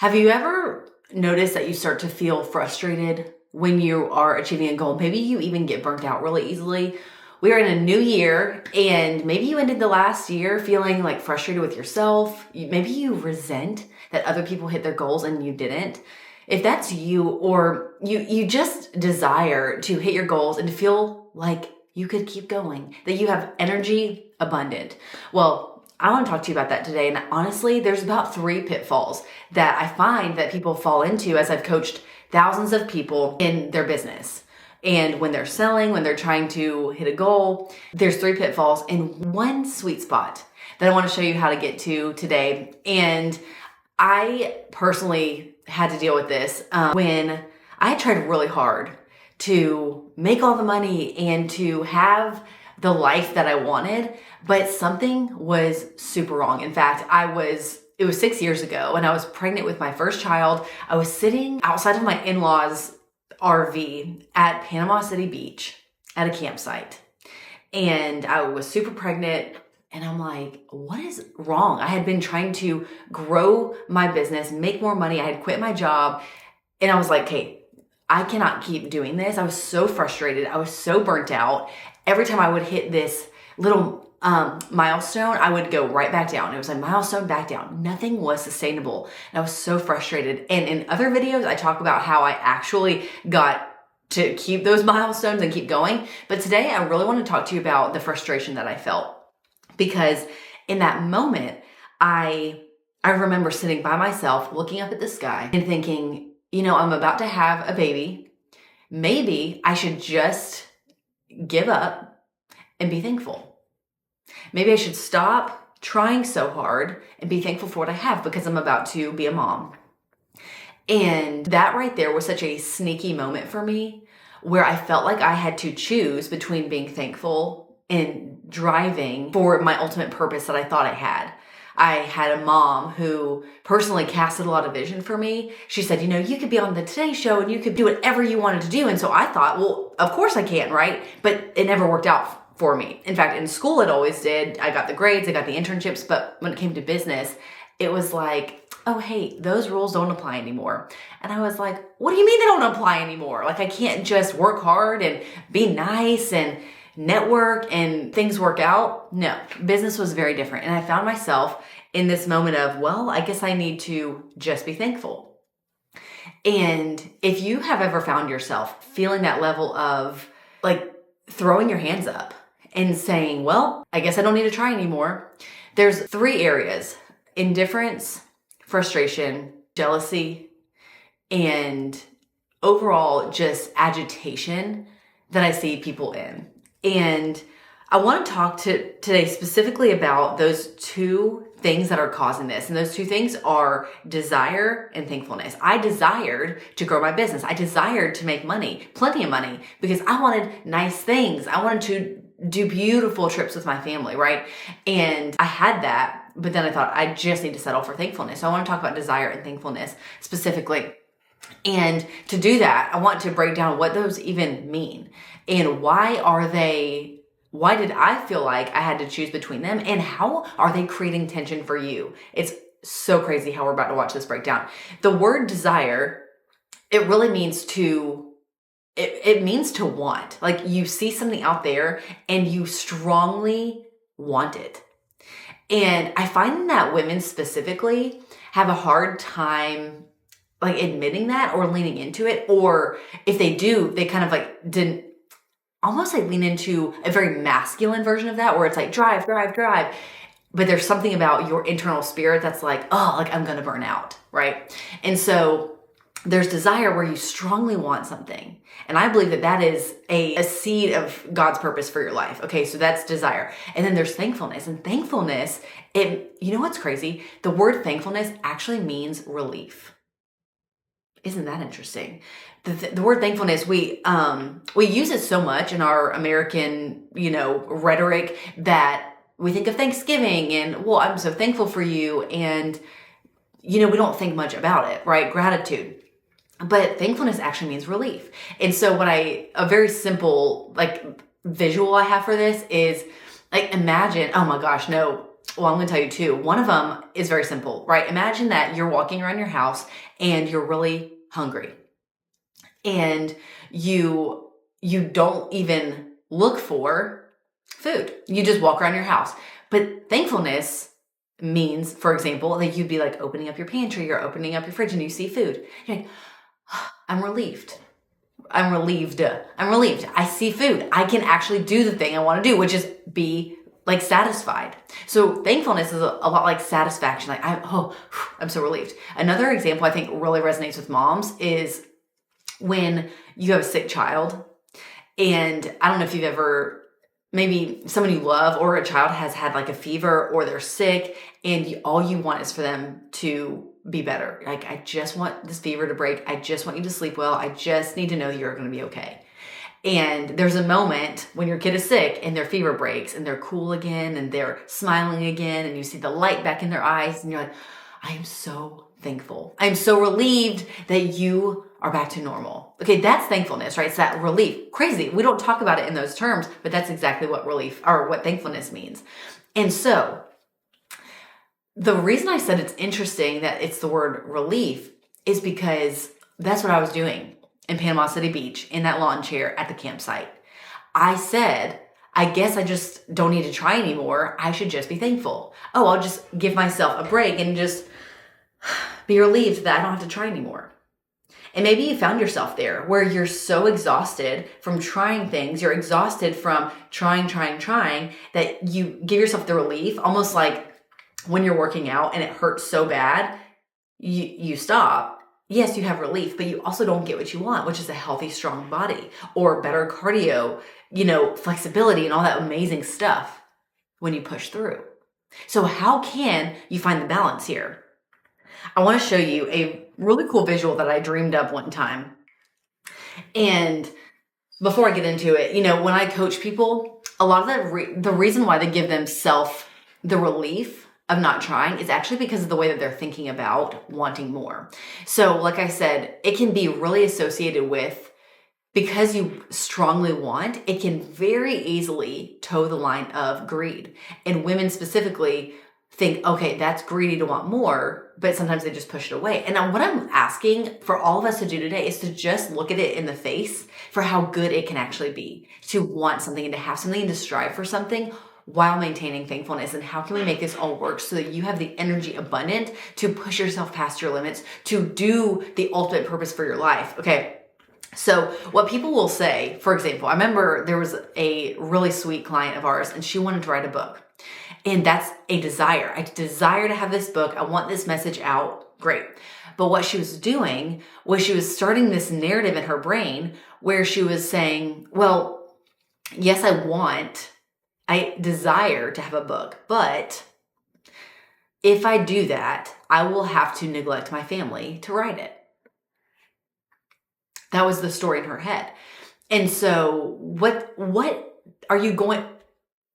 Have you ever noticed that you start to feel frustrated when you are achieving a goal? Maybe you even get burnt out really easily. We are in a new year, and maybe you ended the last year feeling like frustrated with yourself. Maybe you resent that other people hit their goals and you didn't. If that's you, or you just desire to hit your goals and feel like you could keep going, that you have energy abundant. Well, I want to talk to you about that today. And honestly, there's about 3 pitfalls that I find that people fall into as I've coached thousands of people in their business. And when they're selling, when they're trying to hit a goal, there's 3 pitfalls and 1 sweet spot that I want to show you how to get to today. And I personally had to deal with this when I tried really hard to make all the money and to have the life that I wanted, but something was super wrong. In fact, it was 6 years ago, and I was pregnant with my first child. I was sitting outside of my in-laws' RV at Panama City Beach at a campsite, and I was super pregnant. And I'm like, what is wrong? I had been trying to grow my business, make more money. I had quit my job, and I was like, okay, I cannot keep doing this. I was so frustrated. I was so burnt out. Every time I would hit this little milestone, I would go right back down. It was like milestone back down. Nothing was sustainable. And I was so frustrated. And in other videos, I talk about how I actually got to keep those milestones and keep going. But today, I really want to talk to you about the frustration that I felt. Because in that moment, I remember sitting by myself, looking up at the sky and thinking, I'm about to have a baby. Maybe I should just give up and be thankful. Maybe I should stop trying so hard and be thankful for what I have because I'm about to be a mom. And that right there was such a sneaky moment for me where I felt like I had to choose between being thankful and driving for my ultimate purpose that I thought I had. I had a mom who personally casted a lot of vision for me. She said, you could be on the Today Show and you could do whatever you wanted to do. And so I thought, well, of course I can, right? But it never worked out for me. In fact, in school, it always did. I got the grades, I got the internships. But when it came to business, it was like, oh, hey, those rules don't apply anymore. And I was like, what do you mean they don't apply anymore? Like, I can't just work hard and be nice and network and things work out. No, business was very different. And I found myself in this moment of, well, I guess I need to just be thankful. And if you have ever found yourself feeling that level of like throwing your hands up and saying, well, I guess I don't need to try anymore. There's 3 areas: indifference, frustration, jealousy, and overall just agitation that I see people in. And I want to talk today specifically about those 2 things that are causing this. And those 2 things are desire and thankfulness. I desired to grow my business. I desired to make money, plenty of money, because I wanted nice things. I wanted to do beautiful trips with my family, right? And I had that, but then I thought I just need to settle for thankfulness. So I want to talk about desire and thankfulness specifically. And to do that, I want to break down what those even mean and why did I feel like I had to choose between them, and how are they creating tension for you? It's so crazy how we're about to watch this breakdown. The word desire, it really means it means to want. Like, you see something out there and you strongly want it. And I find that women specifically have a hard time like admitting that or leaning into it. Or if they do, they kind of like didn't almost like lean into a very masculine version of that, where it's like drive. But there's something about your internal spirit that's like, oh, like I'm going to burn out, right? And so there's desire where you strongly want something. And I believe that is a seed of God's purpose for your life. Okay, so that's desire. And then there's thankfulness. And thankfulness, you know what's crazy? The word thankfulness actually means relief. Isn't that interesting? The word thankfulness, we use it so much in our American, rhetoric that we think of Thanksgiving and, well, I'm so thankful for you. And, we don't think much about it, right? Gratitude. But thankfulness actually means relief. And so a very simple, like, visual I have for this is like, imagine, oh my gosh, no, well, I'm going to tell you two. One of them is very simple, right? Imagine that you're walking around your house and you're really hungry, and you don't even look for food. You just walk around your house. But thankfulness means, for example, that you'd be like opening up your pantry or opening up your fridge and you see food. You're like, I'm relieved. I'm relieved. I'm relieved. I see food. I can actually do the thing I want to do, which is be like satisfied. So thankfulness is a lot like satisfaction. Like, I'm so relieved. Another example I think really resonates with moms is when you have a sick child, and I don't know if you've ever, maybe someone you love or a child has had like a fever or they're sick, and all you want is for them to be better. Like, I just want this fever to break. I just want you to sleep well. I just need to know that you're going to be okay. And there's a moment when your kid is sick and their fever breaks and they're cool again and they're smiling again and you see the light back in their eyes and you're like, I am so thankful. I'm so relieved that you are back to normal. Okay, that's thankfulness, right? It's that relief. Crazy. We don't talk about it in those terms, but that's exactly what relief or what thankfulness means. And so the reason I said it's interesting that it's the word relief is because that's what I was doing in Panama City Beach in that lawn chair at the campsite. I said, I guess I just don't need to try anymore. I should just be thankful. Oh, I'll just give myself a break and just be relieved that I don't have to try anymore. And maybe you found yourself there where you're so exhausted from trying things. You're exhausted from trying that you give yourself the relief, almost like when you're working out and it hurts so bad, you stop. Yes, you have relief, but you also don't get what you want, which is a healthy, strong body or better cardio, flexibility and all that amazing stuff when you push through. So how can you find the balance here? I want to show you a really cool visual that I dreamed up one time. And before I get into it, when I coach people, a lot of the reason why they give themselves the relief of not trying is actually because of the way that they're thinking about wanting more. So like I said, it can be really associated with, because you strongly want, it can very easily toe the line of greed. And women specifically think, okay, that's greedy to want more, but sometimes they just push it away. And now what I'm asking for all of us to do today is to just look at it in the face for how good it can actually be to want something and to have something and to strive for something while maintaining thankfulness. And how can we make this all work so that you have the energy abundant to push yourself past your limits, to do the ultimate purpose for your life? Okay. So what people will say, for example, I remember there was a really sweet client of ours and she wanted to write a book. And that's a desire. I desire to have this book. I want this message out. Great. But what she was doing was she was starting this narrative in her brain where she was saying, well, yes, I desire to have a book, but if I do that, I will have to neglect my family to write it. That was the story in her head. And so what feeling are you going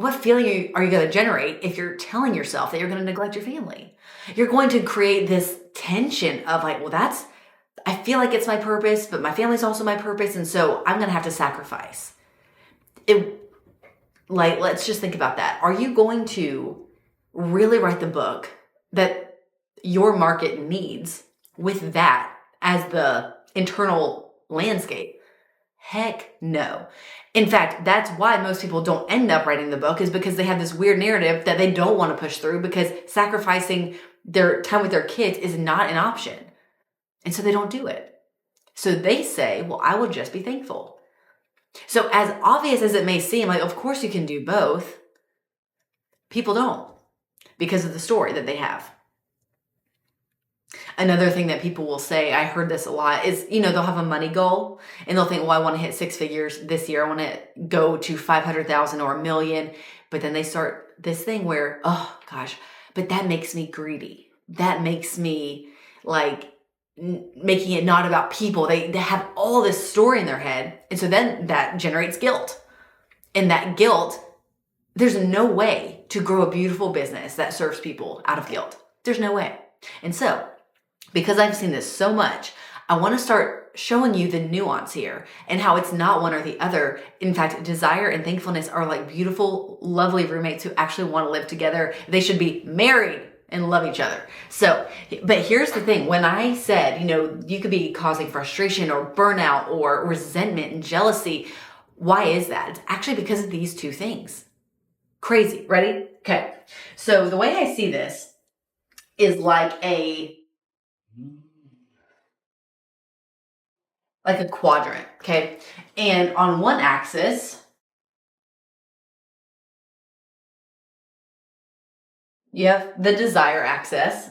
to generate if you're telling yourself that you're going to neglect your family? You're going to create this tension of like, well, I feel like it's my purpose, but my family's also my purpose. And so I'm going to have to sacrifice it. Like, let's just think about that. Are you going to really write the book that your market needs with that as the internal landscape? Heck no. In fact, that's why most people don't end up writing the book, is because they have this weird narrative that they don't want to push through because sacrificing their time with their kids is not an option. And so they don't do it. So they say, well, I will just be thankful. So as obvious as it may seem, like, of course you can do both, people don't because of the story that they have. Another thing that people will say, I heard this a lot, is, they'll have a money goal and they'll think, well, I want to hit 6 figures this year. I want to go to 500,000 or $1 million. But then they start this thing where, oh gosh, but that makes me greedy. That makes me like making it not about people. They have all this story in their head. And so then that generates guilt. And that guilt, there's no way to grow a beautiful business that serves people out of guilt. There's no way. And so, because I've seen this so much, I want to start showing you the nuance here and how it's not one or the other. In fact, desire and thankfulness are like beautiful, lovely roommates who actually want to live together. They should be married and love each other. So, but here's the thing. When I said, you could be causing frustration or burnout or resentment and jealousy, why is that? It's actually because of these two things. Crazy. Ready? Okay. So the way I see this is like a quadrant. Okay. And on one axis, you have the desire axis.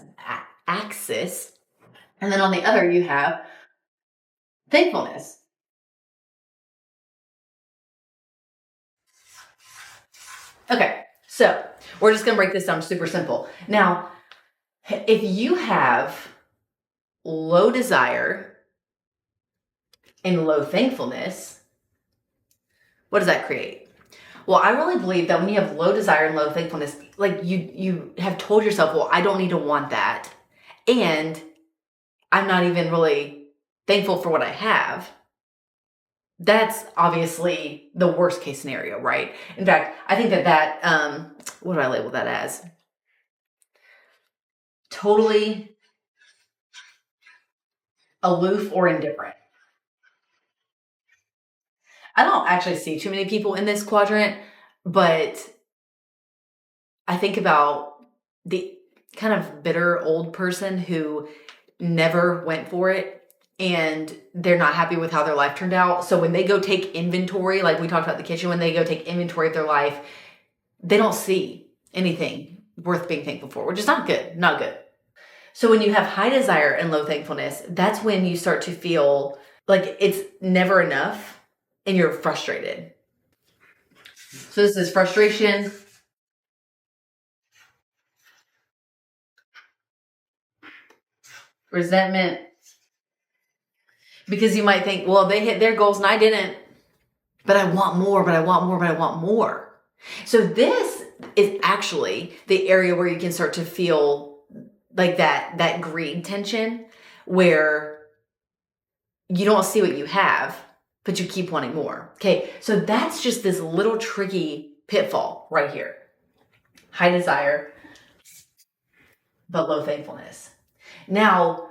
And then on the other, you have thankfulness. Okay, so we're just going to break this down super simple. Now, if you have low desire and low thankfulness, what does that create? Well, I really believe that when you have low desire and low thankfulness, like you have told yourself, well, I don't need to want that. And I'm not even really thankful for what I have. That's obviously the worst case scenario, right? In fact, I think that what do I label that as? Totally aloof or indifferent. I don't actually see too many people in this quadrant, but I think about the kind of bitter old person who never went for it and they're not happy with how their life turned out. So when they go take inventory, like we talked about the kitchen, when they go take inventory of their life, they don't see anything worth being thankful for, which is not good, not good. So when you have high desire and low thankfulness, that's when you start to feel like it's never enough and you're frustrated. So this is frustration, resentment, because you might think, well, they hit their goals and I didn't, but I want more, but I want more, but I want more. So this is actually the area where you can start to feel like that greed tension where you don't see what you have, but you keep wanting more. Okay, so that's just this little tricky pitfall right here. High desire, but low thankfulness. Now,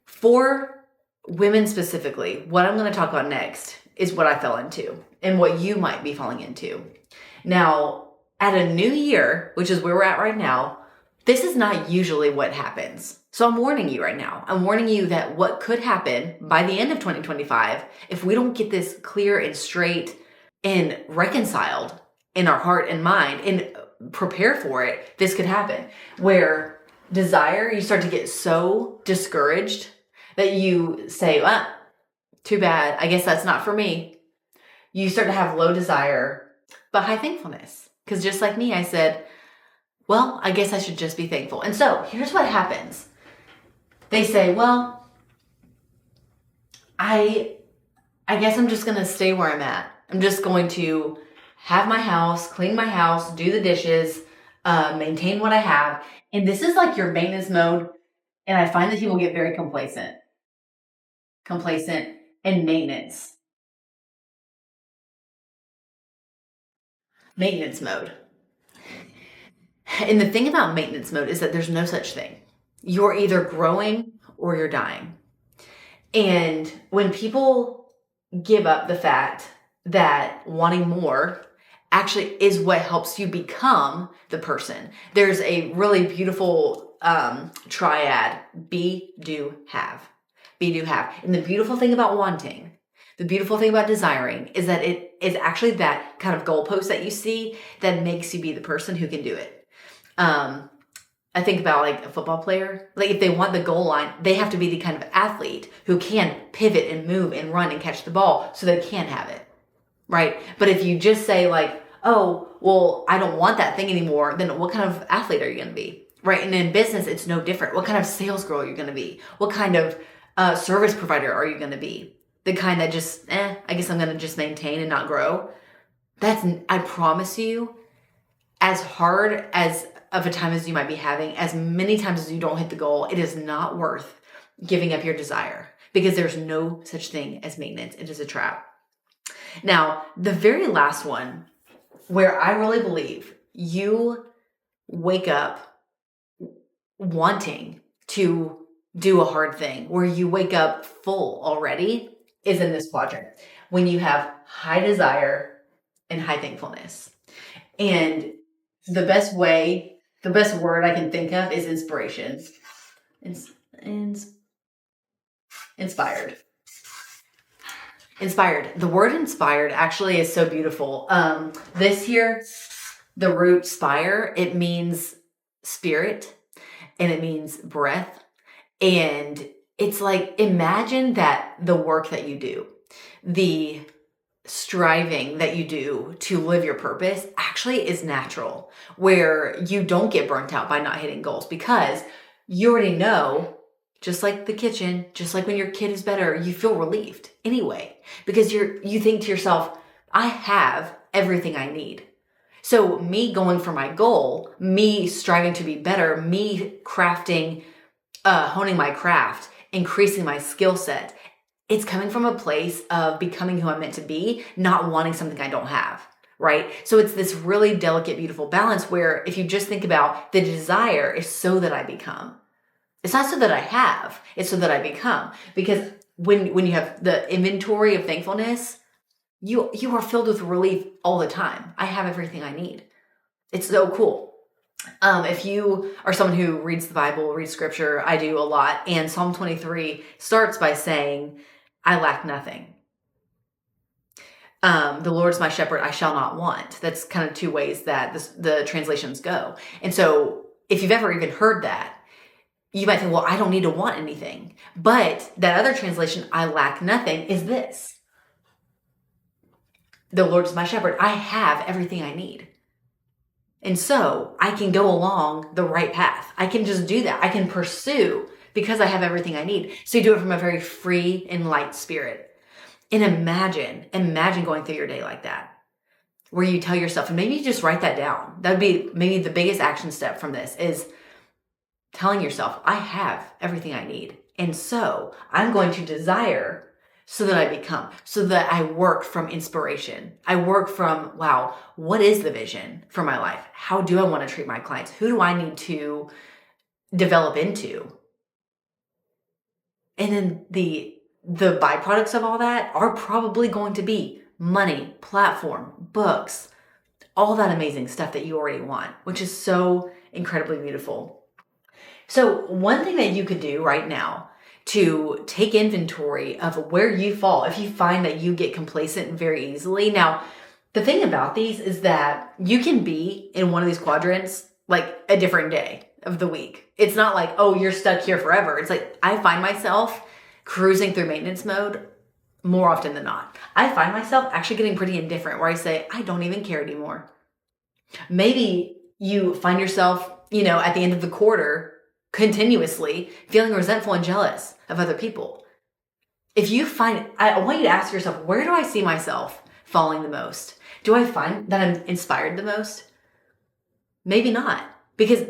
for women specifically, what I'm going to talk about next is what I fell into and what you might be falling into. Now, at a new year, which is where we're at right now, this is not usually what happens. So I'm warning you right now. I'm warning you that what could happen by the end of 2025, if we don't get this clear and straight and reconciled in our heart and mind and prepare for it, this could happen. Where desire, you start to get so discouraged that you say, well, too bad. I guess that's not for me. You start to have low desire, but high thankfulness. Because just like me, I said, well, I guess I should just be thankful. And so here's what happens. They say, well, I guess I'm just going to stay where I'm at. I'm just going to have my house, clean my house, do the dishes, maintain what I have. And this is like your maintenance mode. And I find that people get very complacent and maintenance mode. And the thing about maintenance mode is that there's no such thing. You're either growing or you're dying. And when people give up the fact that wanting more actually is what helps you become the person, there's a really beautiful triad: be, do, have. Be, do, have. And the beautiful thing about wanting, the beautiful thing about desiring is that it is actually that kind of goalpost that you see that makes you be the person who can do it. I think about like a football player. Like if they want the goal line, they have to be the kind of athlete who can pivot and move and run and catch the ball so they can have it, right? But if you just say like, oh, well, I don't want that thing anymore, then what kind of athlete are you going to be, right? And in business, it's no different. What kind of sales girl are you going to be? What kind of service provider are you going to be? The kind that just, I guess I'm going to just maintain and not grow. That's, I promise you, as hard as of a time as you might be having, as many times as you don't hit the goal, it is not worth giving up your desire. because there's no such thing as maintenance. It is a trap. Now, the very last one, where I really believe you wake up wanting to do a hard thing, where you wake up full already, is in this quadrant. When you have high desire and high thankfulness. And the best word I can think of is inspiration. Inspired. Inspired. The word inspired actually is so beautiful. This here, the Root Spire, it means spirit and it means breath. And it's like, imagine that the work that you do, the striving that you do to live your purpose actually is natural, where you don't get burnt out by not hitting goals, because you already know, just like the kitchen, just like when your kid is better, you feel relieved anyway, because you think to yourself, I have everything I need. So me going for my goal, me striving to be better, me crafting, honing my craft, increasing my skill set, it's coming from a place of becoming who I'm meant to be, not wanting something I don't have, right? So it's this really delicate, beautiful balance where if you just think about the desire is so that I become. It's not so that I have, it's so that I become. Because when you have the inventory of thankfulness, you are filled with relief all the time. I have everything I need. It's so cool. If you are someone who reads the Bible, reads scripture, I do a lot. And Psalm 23 starts by saying, I lack nothing. The Lord is my shepherd, I shall not want. That's kind of two ways that the translations go. And so if you've ever even heard that, you might think, well, I don't need to want anything. But that other translation, I lack nothing, is this. The Lord is my shepherd. I have everything I need. And so I can go along the right path. I can just do that. I can pursue because I have everything I need. So you do it from a very free and light spirit. And imagine going through your day like that, where you tell yourself, and maybe you just write that down. That would be maybe the biggest action step from this, is telling yourself, I have everything I need. And so I'm going to desire so that I become, so that I work from inspiration. I work from, wow, what is the vision for my life? How do I want to treat my clients? Who do I need to develop into? And then the byproducts of all that are probably going to be money, platform, books, all that amazing stuff that you already want, which is so incredibly beautiful. So one thing that you could do right now to take inventory of where you fall, if you find that you get complacent very easily. Now, the thing about these is that you can be in one of these quadrants like a different day of the week. It's not like, oh, you're stuck here forever. It's like I find myself cruising through maintenance mode more often than not. I find myself actually getting pretty indifferent, where I say, I don't even care anymore. Maybe you find yourself, at the end of the quarter, continuously feeling resentful and jealous of other people. If you find, I want you to ask yourself, where do I see myself falling the most? Do I find that I'm inspired the most? Maybe not, because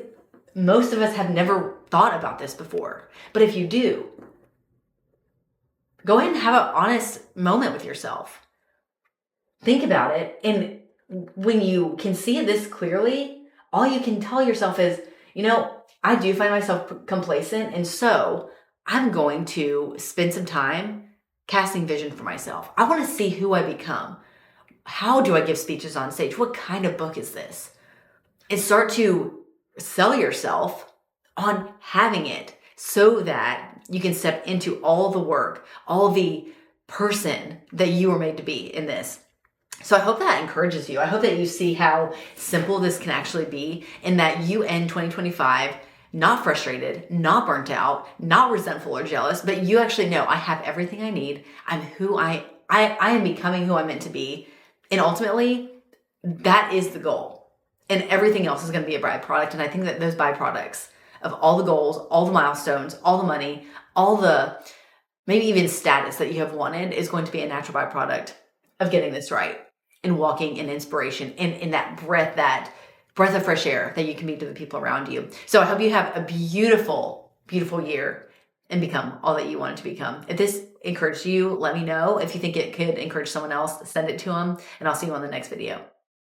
most of us have never thought about this before. But if you do, go ahead and have an honest moment with yourself. Think about it. And when you can see it this clearly, all you can tell yourself is, I do find myself complacent. And so I'm going to spend some time casting vision for myself. I want to see who I become. How do I give speeches on stage? What kind of book is this? And start to sell yourself on having it so that you can step into all the work, all the person that you were made to be in this. So I hope that encourages you. I hope that you see how simple this can actually be, and that you end 2025 not frustrated, not burnt out, not resentful or jealous, but you actually know I have everything I need. I'm who I am becoming who I'm meant to be. And ultimately, that is the goal. And everything else is going to be a byproduct. And I think that those byproducts of all the goals, all the milestones, all the money, all the maybe even status that you have wanted is going to be a natural byproduct of getting this right and walking in inspiration and in that breath of fresh air that you can be to the people around you. So I hope you have a beautiful, beautiful year. and become all that you want it to become. If this encouraged you, let me know. If you think it could encourage someone else, send it to them, and I'll see you on the next video.